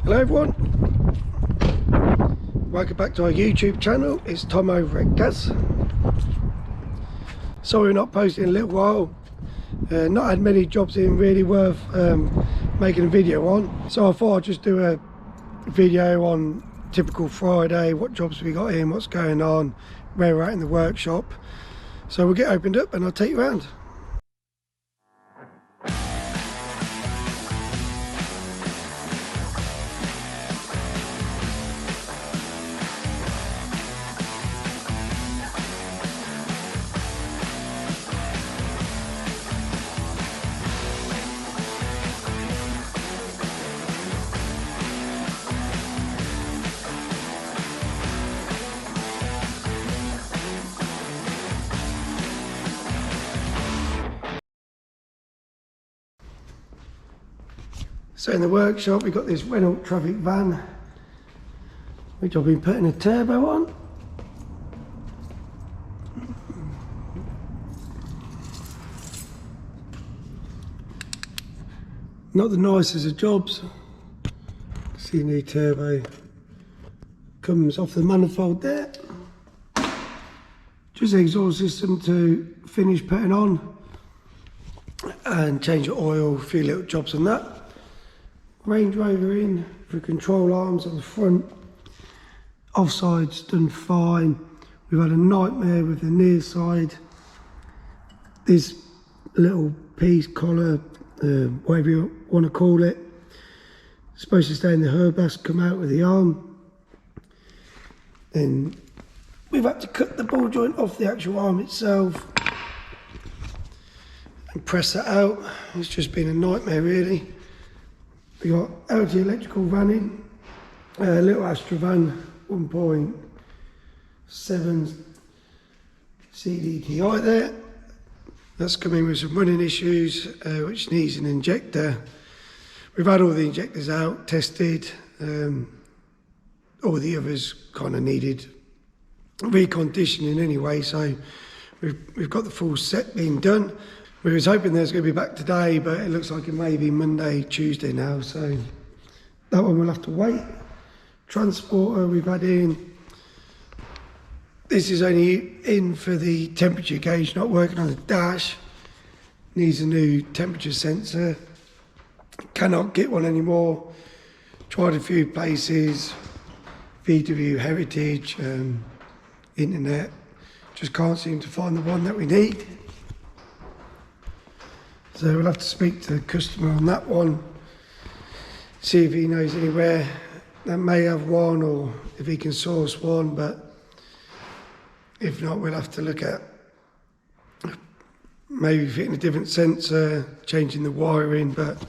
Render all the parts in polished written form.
Hello everyone, welcome back to our YouTube channel. It's Tom over at Gas. Sorry we're not posting in a little while. Not had many jobs in really worth making a video on, so I thought I'd just do a video on typical Friday, what jobs we got in, what's going on, where we're at in the workshop. So we'll get opened up and I'll take you around. So in the workshop we've got this Renault Traffic van, which I've been putting a turbo on. Not the nicest of jobs. See, new turbo comes off the manifold there. Just the exhaust system to finish putting on and change the oil, a few little jobs on that. Range Rover in for control arms on the front. Offside's done fine. We've had a nightmare with the near side. This little piece, collar, whatever you want to call it, supposed to stay in the hub, that's come out with the arm. Then we've had to cut the ball joint off the actual arm itself and press that out. It's just been a nightmare really. We got LG electrical van in, a little Astra van, 1.7 CDTI there. That's coming with some running issues, which needs an injector. We've had all the injectors out, tested. All the others kind of needed reconditioning anyway, so we've got the full set being done. We was hoping there's going to be back today, but it looks like it may be Monday, Tuesday now, so that one we'll have to wait. Transporter we've had in. This is only in for the temperature gauge, not working on the dash. Needs a new temperature sensor. Cannot get one anymore. Tried a few places, VW Heritage, internet. Just can't seem to find the one that we need. So we'll have to speak to the customer on that one, see if he knows anywhere that may have one or if he can source one, but if not, we'll have to look at maybe fitting a different sensor, changing the wiring, but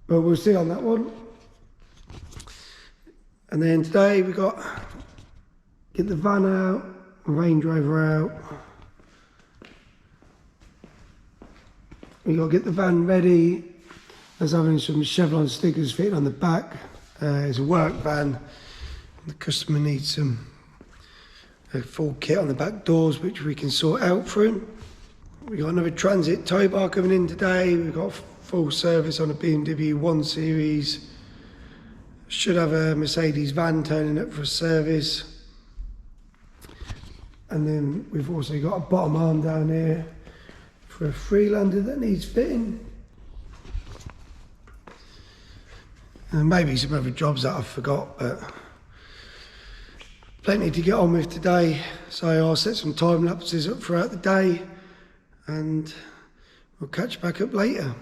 we'll see on that one. And then today we got get the van out, Range Rover out. We got to get the van ready. There's having some Chevron stickers fitting on the back. It's a work van. The customer needs a full kit on the back doors, which we can sort out for him. We got another Transit tow bar coming in today. We've got full service on a BMW 1 Series. Should have a Mercedes van turning up for a service. And then we've also got a bottom arm down here for a Freelander that needs fitting. And maybe some other jobs that I forgot, but plenty to get on with today. So I'll set some time lapses up throughout the day and we'll catch back up later.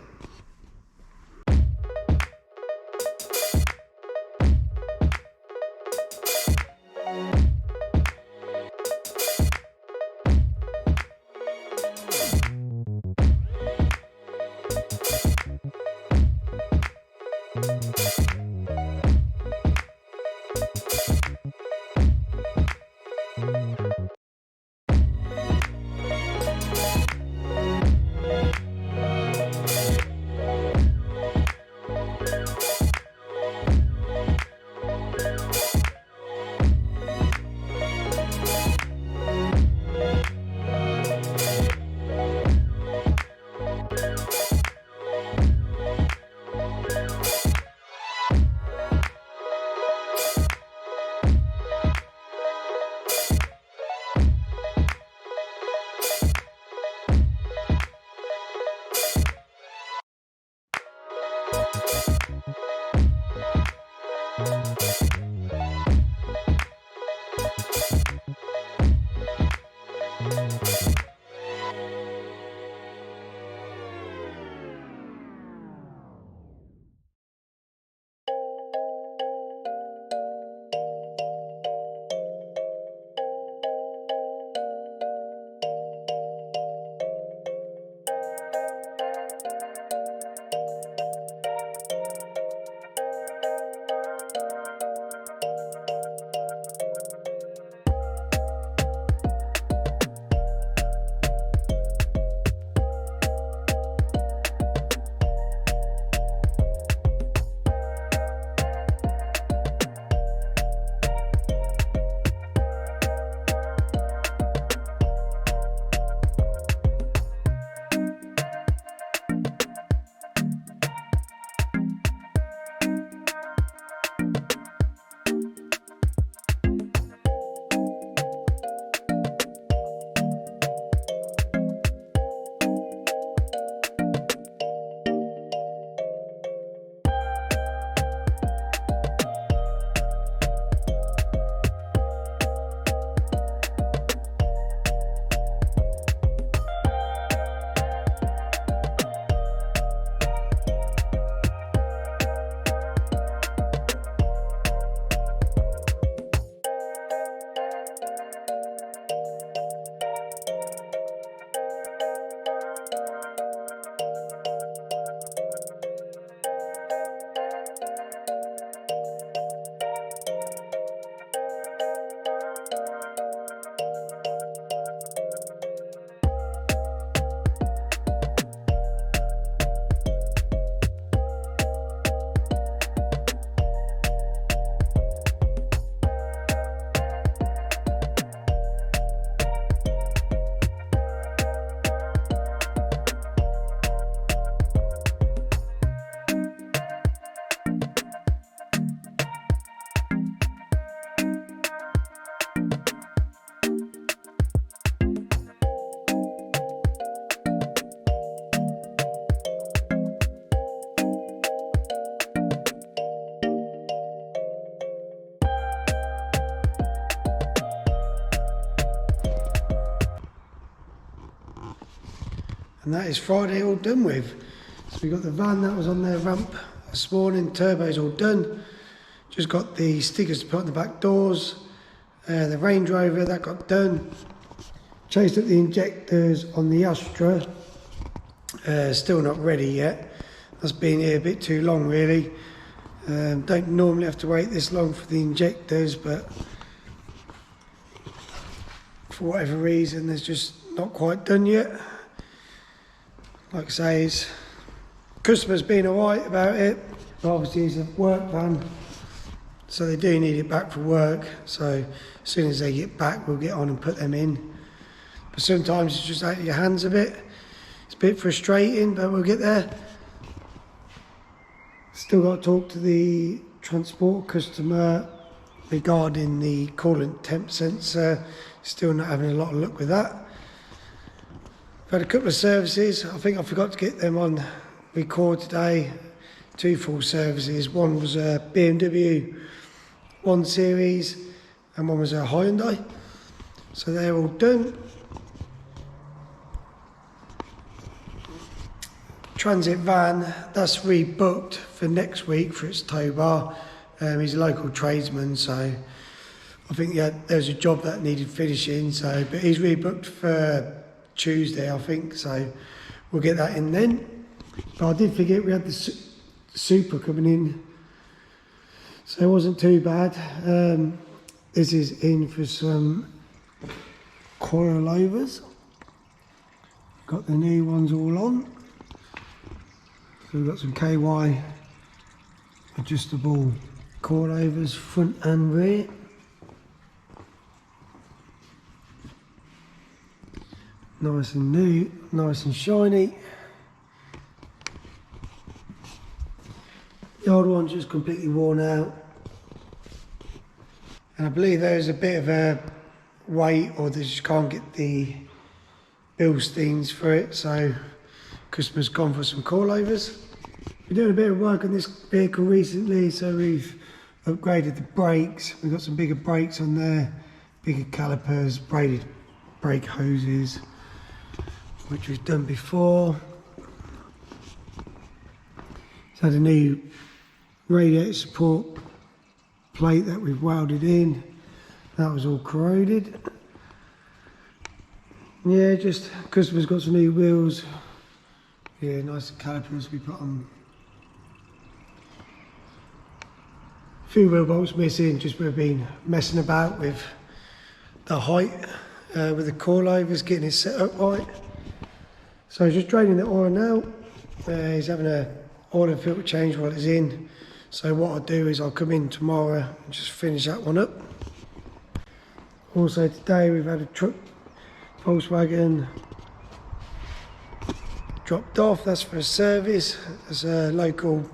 And that is Friday all done with. So we got the van that was on their ramp this morning, turbo's all done. Just got the stickers to put on the back doors. The Range Rover, that got done. Chased up the injectors on the Astra. Still not ready yet. That's been here a bit too long really. Don't normally have to wait this long for the injectors, but for whatever reason there's just not quite done yet. Like I say, customer's been alright about it, but obviously it's a work van, so they do need it back for work. So as soon as they get back, we'll get on and put them in. But sometimes it's just out of your hands a bit. It's a bit frustrating, but we'll get there. Still got to talk to the transport customer regarding the coolant temp sensor. Still not having a lot of luck with that. I've had a couple of services. I think I forgot to get them on record today. 2 full services. One was a BMW 1 Series and one was a Hyundai. So they're all done. Transit van, that's rebooked for next week for its tow bar. He's a local tradesman, so I think there's a job that needed finishing. But he's rebooked for Tuesday, I think, so we'll get that in then. But I did forget we had the Supra coming in, so it wasn't too bad. This is in for some coilovers. Got the new ones all on. So we've got some KY adjustable coilovers, front and rear. Nice and new, nice and shiny. The old one's just completely worn out. And I believe there's a bit of a wait, or they just can't get the Bilsteins for it, so customer's gone for some coilovers. We're doing a bit of work on this vehicle recently, so we've upgraded the brakes. We've got some bigger brakes on there, bigger calipers, braided brake hoses, which we've done before. It's had a new radiator support plate that we've welded in. That was all corroded. Yeah, just customer's got some new wheels. Yeah, nice calipers we put on. A few wheel bolts missing, just we've been messing about with the height, with the coilovers, getting it set up right. So just draining the oil now. He's having a oil and filter change while it's in. So what I'll do is I'll come in tomorrow and just finish that one up. Also today we've had a truck, Volkswagen, dropped off. That's for a service. It's a local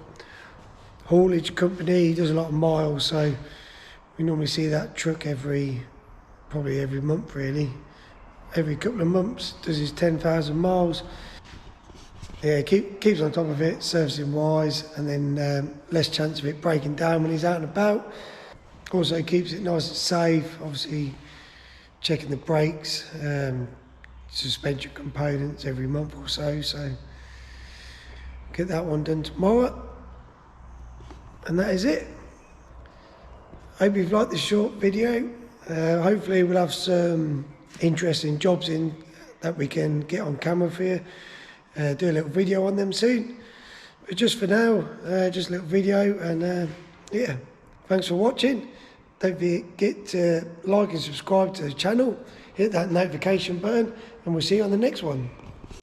haulage company. He does a lot of miles, so we normally see that truck probably every month really. Every couple of months does his 10,000 miles. Yeah, keeps on top of it, servicing wise, and then less chance of it breaking down when he's out and about. Also keeps it nice and safe, obviously checking the brakes, suspension components every month or so. So get that one done tomorrow. And that is it. Hope you've liked this short video. Hopefully we'll have some interesting jobs in that we can get on camera for you. Do a little video on them soon. But just for now, just a little video, and yeah, thanks for watching. Don't forget to like and subscribe to the channel, hit that notification button, and we'll see you on the next one.